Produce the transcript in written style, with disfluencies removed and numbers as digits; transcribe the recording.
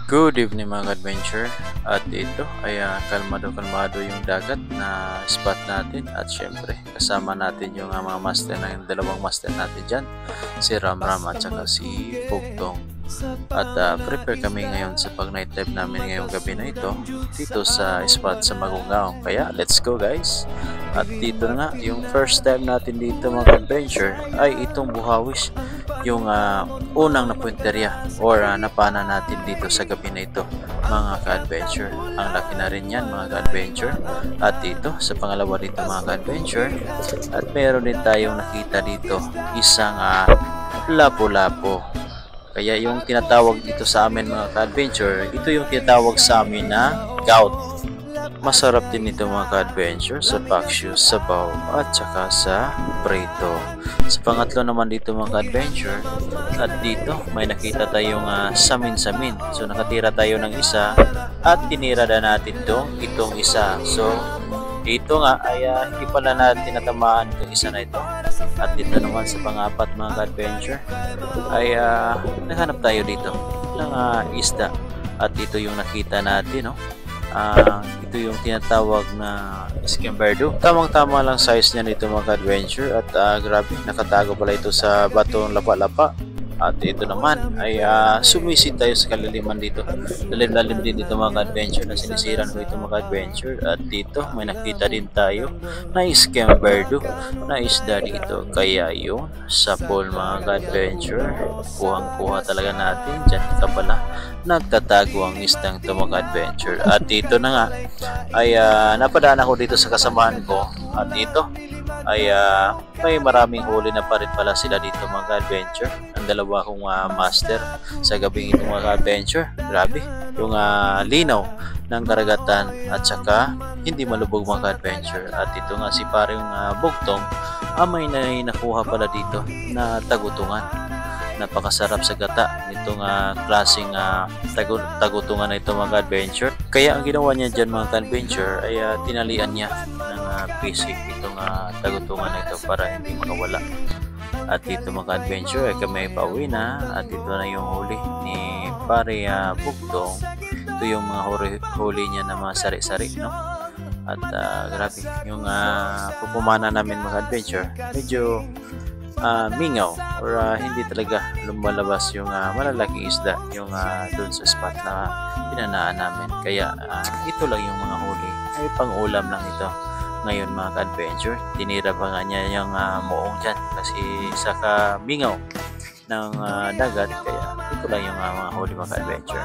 Good evening mga adventure. At ito ay kalmado-kalmado yung dagat na spot natin. At syempre kasama natin yung mga master ng dalawang master natin dyan. Si Ramram at saka si Pugtong. At prepare kami ngayon sa pag night dive namin ngayong gabi na ito dito sa spot sa Magungaon. Kaya let's go guys. At dito nga yung first time natin dito mga adventure ay itong Buhawis, yung unang napunterya or napana natin dito sa gabi na ito mga ka-adventure. Ang laki na rin yan mga ka-adventure. At dito sa pangalawa dito mga ka-adventure, at meron din tayong nakita dito isang lapo-lapo. Kaya yung tinatawag dito sa amin mga ka-adventure, ito yung tinatawag sa amin na gout. Masarap din ito mga ka-adventure sa paksyo, sabaw at saka sa prito. Sa pangatlo naman dito mga ka-adventure, at dito may nakita tayong samin-samin. So nakatira tayo ng isa at tinira na natin itong isa. So ito nga ay hindi pala natin natamaan itong isa na ito. At dito naman sa pangapat mga ka-adventure ay naghanap tayo dito ng isda. At ito yung nakita natin, no? Ito yung tinatawag na Skimberdo. Tamang-tama lang size niya nito mga adventure. At grabe, nakatago pala ito sa batong lapa-lapa. At ito naman ay sumisid tayo sa kalaliman dito. Lalim-lalim din dito mga adventure na sinisiran ko ito mga adventure. At dito may nakita din tayo na Skimberdo na isda dito. Kaya yun, sa pool mga adventure, kuhang-kuha talaga natin. Diyan ka pala nagtatago ang isdang ito mga adventure. At dito na nga ay napadaan ako dito sa kasamahan ko. At ito ay may maraming huli na pa rin pala sila dito mga adventure. Ang dalawa kong master sa gabing ito mga adventure. Grabe yung linaw ng karagatan at saka hindi malubog mga adventure. At ito nga si parang Bugtong may nakuha pala dito na tagutungan. Napakasarap sa gata nitong klaseng tagutungan na ito mga adventure. Kaya ang ginawa niya dyan mga adventure ay tinalian niya ng pisik itong tagutungan na ito para hindi makawala. At dito mga adventure ay kami pauwi na. At ito na yung huli ni pare Bugtong. Ito yung mga huli niya na mga sari-sari, no? At grabe yung pupumana namin mga adventure, medyo mingaw or hindi talaga lumalabas yung malalaking isda yung doon sa spot na pinanaan namin. Kaya ito lang yung mga huli, ay pang-ulam lang ito ngayon mga ka-adventure. Tinira pa nga niya yung muong dyan kasi sa kamingaw ng dagat. Kaya ito lang yung mga huli mga ka-adventure.